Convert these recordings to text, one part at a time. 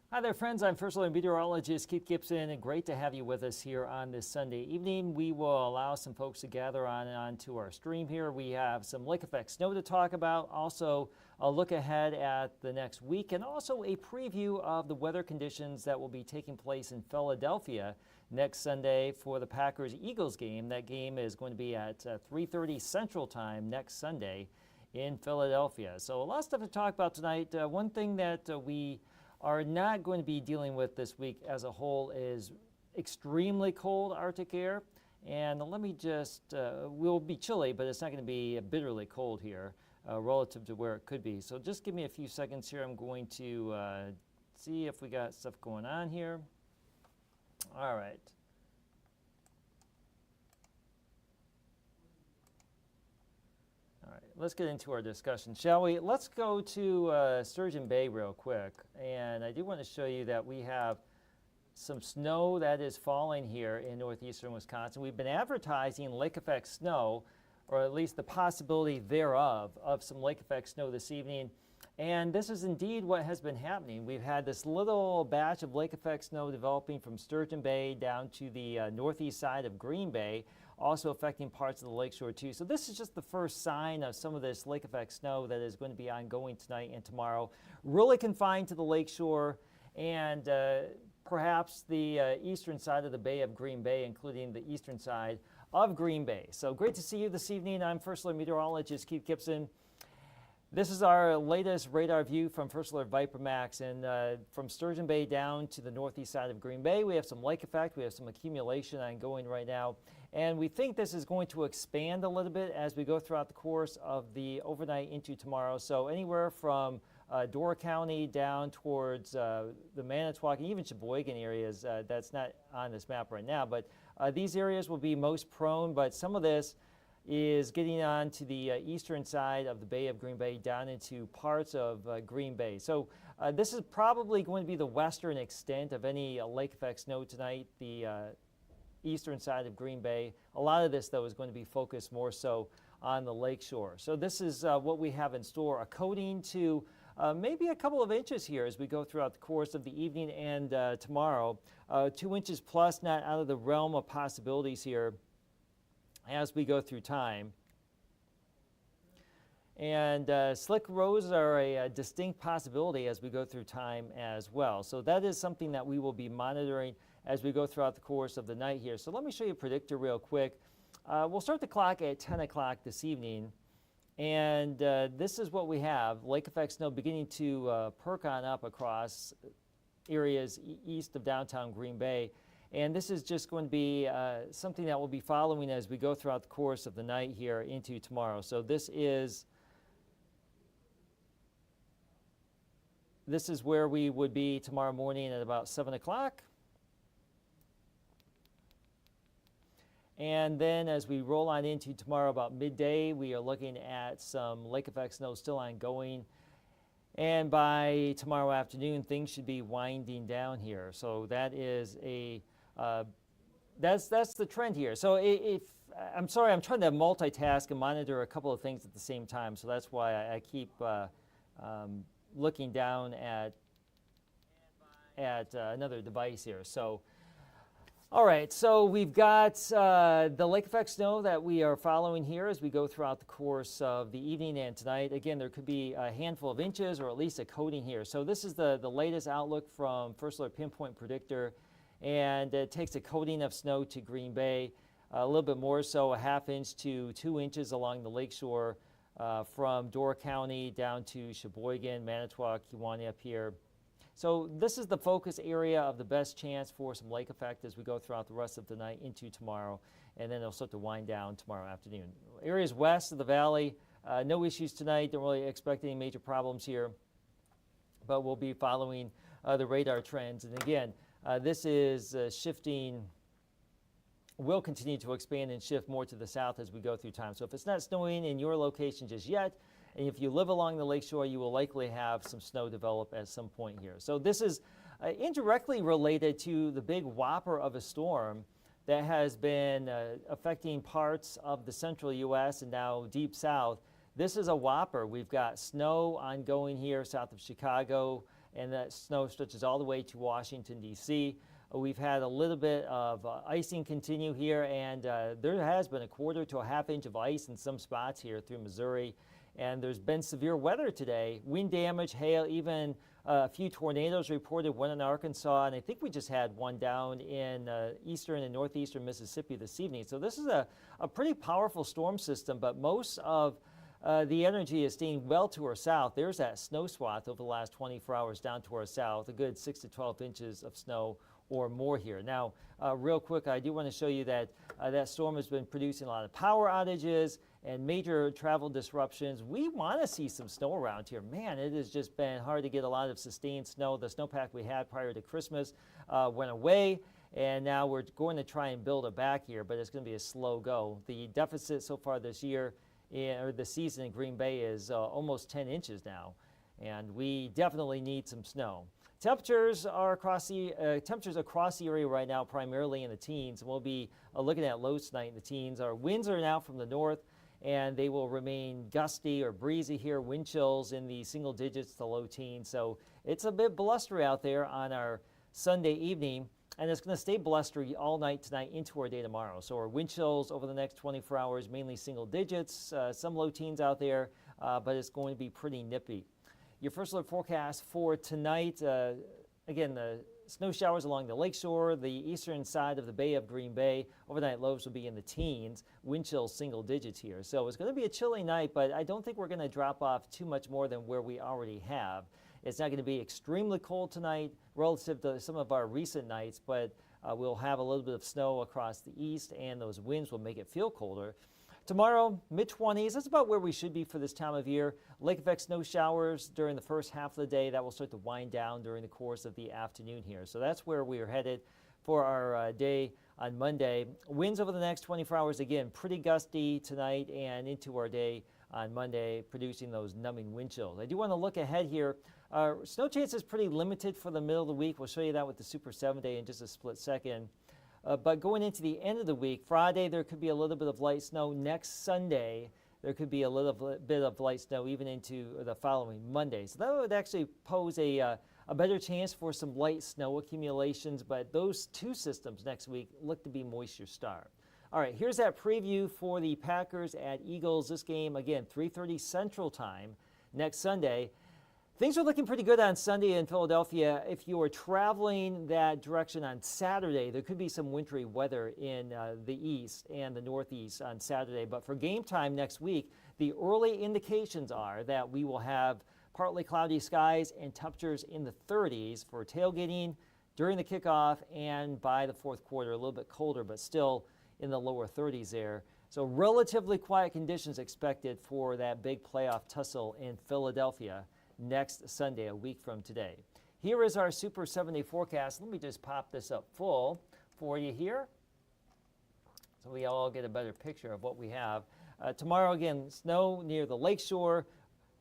Hi there, friends. I'm First Alert Meteorologist Keith Gibson, and great to have you with us here on this Sunday evening. We will allow some folks to gather onto our stream here. We have some lake effect snow to talk about, also a look ahead at the next week, and also a preview of the weather conditions that will be taking place in Philadelphia next Sunday for the Packers-Eagles game. That game is going to be at 3:30 Central Time next Sunday in Philadelphia. So a lot of stuff to talk about tonight. One thing that we are not going to be dealing with this week as a whole is extremely cold Arctic air. And let me just, we'll be chilly, but it's not going to be bitterly cold here relative to where it could be. So just give me a few seconds here. I'm going to see if we got stuff going on here. All right. All right, let's get into our discussion, shall we? Let's go to Sturgeon Bay real quick. And I do want to show you that we have some snow that is falling here in northeastern Wisconsin. We've been advertising lake effect snow, or at least the possibility thereof, of some lake effect snow this evening. And this is indeed what has been happening. We've had this little batch of lake effect snow developing from Sturgeon Bay down to the northeast side of Green Bay, also affecting parts of the lakeshore too. So this is just the first sign of some of this lake effect snow that is going to be ongoing tonight and tomorrow, really confined to the lakeshore and perhaps the eastern side of the Bay of Green Bay, including the eastern side of Green Bay. So great to see you this evening. I'm First Alert Meteorologist Keith Gibson. This is our latest radar view from First Alert Viper Max, and from Sturgeon Bay down to the northeast side of Green Bay, we have some lake effect, we have some accumulation ongoing right now, and we think this is going to expand a little bit as we go throughout the course of the overnight into tomorrow. So anywhere from Door County down towards the Manitowoc and even Sheboygan areas, that's not on this map right now, but these areas will be most prone, but some of this is getting on to the eastern side of the Bay of Green Bay down into parts of Green Bay. So this is probably going to be the western extent of any lake effect snow tonight, the eastern side of Green Bay. A lot of this, though, is going to be focused more so on the lakeshore. So this is what we have in store, a coating to maybe a couple of inches here as we go throughout the course of the evening and tomorrow. 2 inches plus, not out of the realm of possibilities here as we go through time. And slick roads are a distinct possibility as we go through time as well. So that is something that we will be monitoring as we go throughout the course of the night here. So let me show you a predictor real quick. We'll start the clock at 10 o'clock this evening. And this is what we have. Lake effect snow beginning to perk on up across areas east of downtown Green Bay. And this is just going to be something that we'll be following as we go throughout the course of the night here into tomorrow. So this is where we would be tomorrow morning at about 7 o'clock. And then as we roll on into tomorrow about midday, we are looking at some lake effect snow still ongoing. And by tomorrow afternoon, things should be winding down here. So that is that's the trend here. So if I'm sorry, I'm trying to multitask and monitor a couple of things at the same time. So that's why I keep looking down at another device here. So. All right, so we've got the lake effect snow that we are following here as we go throughout the course of the evening and tonight. Again, there could be a handful of inches or at least a coating here. So this is the latest outlook from First Alert Pinpoint Predictor, and it takes a coating of snow to Green Bay, a little bit more so, a ½ inch to 2 inches along the lakeshore from Door County down to Sheboygan, Manitowoc, Kewanee up here. So this is the focus area of the best chance for some lake effect as we go throughout the rest of the night into tomorrow, and then it'll start to wind down tomorrow afternoon. Areas west of the valley, no issues tonight. Don't really expect any major problems here, but we'll be following the radar trends. And again, this is shifting, will continue to expand and shift more to the south as we go through time. So if it's not snowing in your location just yet, and if you live along the lakeshore, you will likely have some snow develop at some point here. So this is indirectly related to the big whopper of a storm that has been affecting parts of the central U.S. and now deep south. This is a whopper. We've got snow ongoing here south of Chicago and that snow stretches all the way to Washington, D.C. We've had a little bit of icing continue here, and there has been a quarter to a half inch of ice in some spots here through Missouri. And there's been severe weather today, wind damage, hail, even a few tornadoes reported, one in Arkansas, and I think we just had one down in eastern and northeastern Mississippi this evening. So this is a pretty powerful storm system, but most of the energy is staying well to our south. There's that snow swath over the last 24 hours down to our south, a good 6 to 12 inches of snow or more here. Now, real quick, I do want to show you that that storm has been producing a lot of power outages and major travel disruptions. We want to see some snow around here. Man, it has just been hard to get a lot of sustained snow. The snowpack we had prior to Christmas went away, and now we're going to try and build it back here, but it's going to be a slow go. The deficit so far this year, or the season in Green Bay, is almost 10 inches now, and we definitely need some snow. Temperatures across the area right now, primarily in the teens. We'll be looking at lows tonight in the teens. Our winds are now from the north, and they will remain gusty or breezy here. Wind chills in the single digits to low teens. So it's a bit blustery out there on our Sunday evening, and it's going to stay blustery all night tonight into our day tomorrow. So our wind chills over the next 24 hours, mainly single digits, some low teens out there, but it's going to be pretty nippy. Your first look forecast for tonight, again, the snow showers along the lakeshore, the eastern side of the Bay of Green Bay. Overnight lows will be in the teens, wind chills single digits here. So it's going to be a chilly night, but I don't think we're going to drop off too much more than where we already have. It's not going to be extremely cold tonight relative to some of our recent nights, but we'll have a little bit of snow across the east, and those winds will make it feel colder. Tomorrow, mid-20s, that's about where we should be for this time of year. Lake effect snow showers during the first half of the day. That will start to wind down during the course of the afternoon here. So that's where we are headed for our day on Monday. Winds over the next 24 hours, again, pretty gusty tonight and into our day on Monday, producing those numbing wind chills. I do want to look ahead here. Snow chances pretty limited for the middle of the week. We'll show you that with the Super 7 day in just a split second. But going into the end of the week, Friday, there could be a little bit of light snow. Next Sunday, there could be a little bit of light snow even into the following Monday. So that would actually pose a better chance for some light snow accumulations. But those two systems next week look to be moisture starved. All right, here's that preview for the Packers at Eagles. This game, again, 3:30 Central Time next Sunday. Things are looking pretty good on Sunday in Philadelphia. If you are traveling that direction on Saturday, there could be some wintry weather in the east and the northeast on Saturday. But for game time next week, the early indications are that we will have partly cloudy skies and temperatures in the 30s for tailgating during the kickoff and by the fourth quarter, a little bit colder, but still in the lower 30s there. So relatively quiet conditions expected for that big playoff tussle in Philadelphia next Sunday, a week from today. Here is our Super 7-day forecast. Let me just pop this up full for you here so we all get a better picture of what we have. Tomorrow, again, snow near the lakeshore.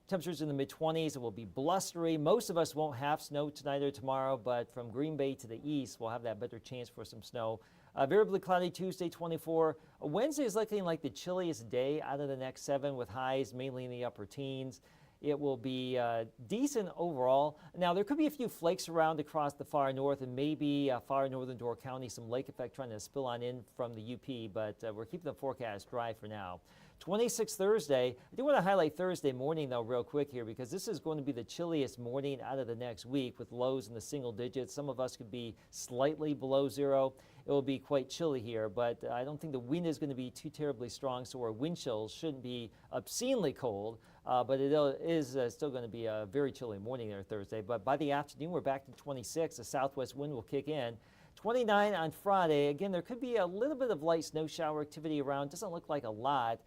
Temperatures in the mid-20s. It will be blustery. Most of us won't have snow tonight or tomorrow, but from Green Bay to the east, we'll have that better chance for some snow. Variably cloudy Tuesday, 24. Wednesday is looking like the chilliest day out of the next 7 with highs mainly in the upper teens. It will be decent overall. Now, there could be a few flakes around across the far north and maybe far northern Door County, some lake effect trying to spill on in from the UP, but we're keeping the forecast dry for now. 26 Thursday. I do want to highlight Thursday morning, though, real quick here, because this is going to be the chilliest morning out of the next week with lows in the single digits. Some of us could be slightly below zero. It will be quite chilly here, but I don't think the wind is going to be too terribly strong, so our wind chills shouldn't be obscenely cold. But it is still going to be a very chilly morning there Thursday. But by the afternoon, we're back to 26. The southwest wind will kick in. 29 on Friday. Again, there could be a little bit of light snow shower activity around. Doesn't look like a lot.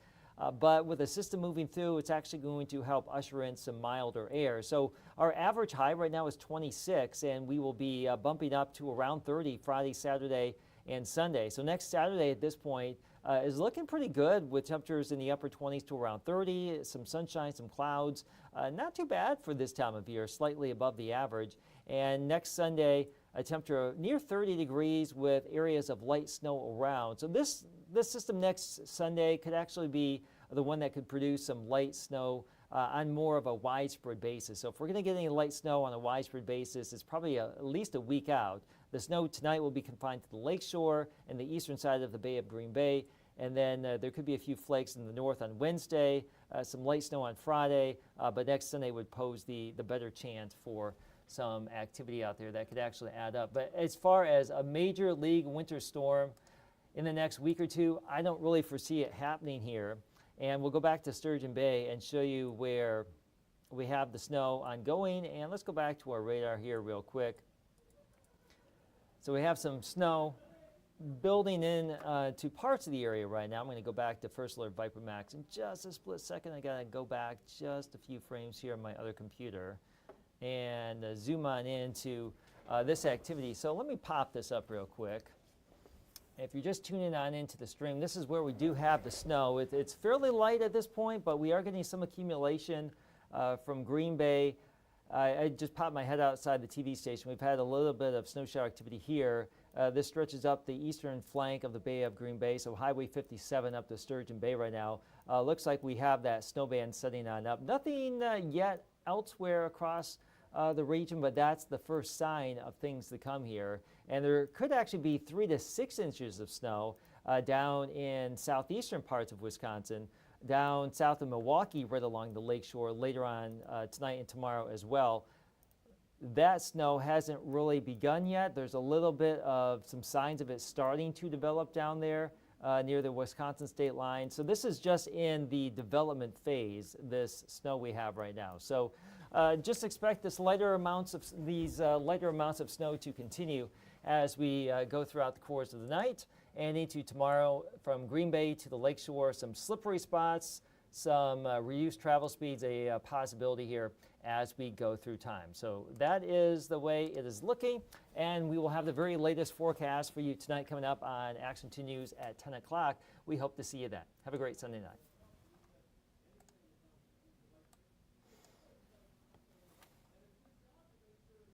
But with the system moving through, it's actually going to help usher in some milder air. So our average high right now is 26, and we will be bumping up to around 30 Friday, Saturday, and Sunday. So next Saturday at this point is looking pretty good with temperatures in the upper 20s to around 30, some sunshine, some clouds. Not too bad for this time of year, slightly above the average. And next Sunday, a temperature near 30 degrees with areas of light snow around. So this system next Sunday could actually be the one that could produce some light snow on more of a widespread basis. So if we're going to get any light snow on a widespread basis, it's probably at least a week out. The snow tonight will be confined to the lakeshore and the eastern side of the Bay of Green Bay. And then there could be a few flakes in the north on Wednesday, some light snow on Friday, but next Sunday would pose the better chance for some activity out there that could actually add up. But as far as a major league winter storm in the next week or two, I don't really foresee it happening here. And we'll go back to Sturgeon Bay and show you where we have the snow ongoing. And let's go back to our radar here real quick. So we have some snow building in to parts of the area right now. I'm going to go back to First Alert Viper Max in just a split second. I got to go back just a few frames here on my other computer and zoom on into this activity. So let me pop this up real quick. If you're just tuning on into the stream, this is where we do have the snow. It's fairly light at this point, but we are getting some accumulation from Green Bay. I just popped my head outside the TV station. We've had a little bit of snow shower activity here. This stretches up the eastern flank of the Bay of Green Bay, so Highway 57 up to Sturgeon Bay right now. Looks like we have that snow band setting on up. Nothing yet elsewhere across the region, but that's the first sign of things to come here. And there could actually be 3 to 6 inches of snow down in southeastern parts of Wisconsin, down south of Milwaukee, right along the lakeshore later on tonight and tomorrow as well. That snow hasn't really begun yet. There's a little bit of some signs of it starting to develop down there near the Wisconsin state line. So this is just in the development phase, this snow we have right now. So just expect these lighter amounts of snow to continue as we go throughout the course of the night and into tomorrow. From Green Bay to the lakeshore, some slippery spots, some reduced travel speeds, a possibility here as we go through time. So that is the way it is looking, and we will have the very latest forecast for you tonight coming up on Action 2 News at 10 o'clock. We hope to see you then. Have a great Sunday night.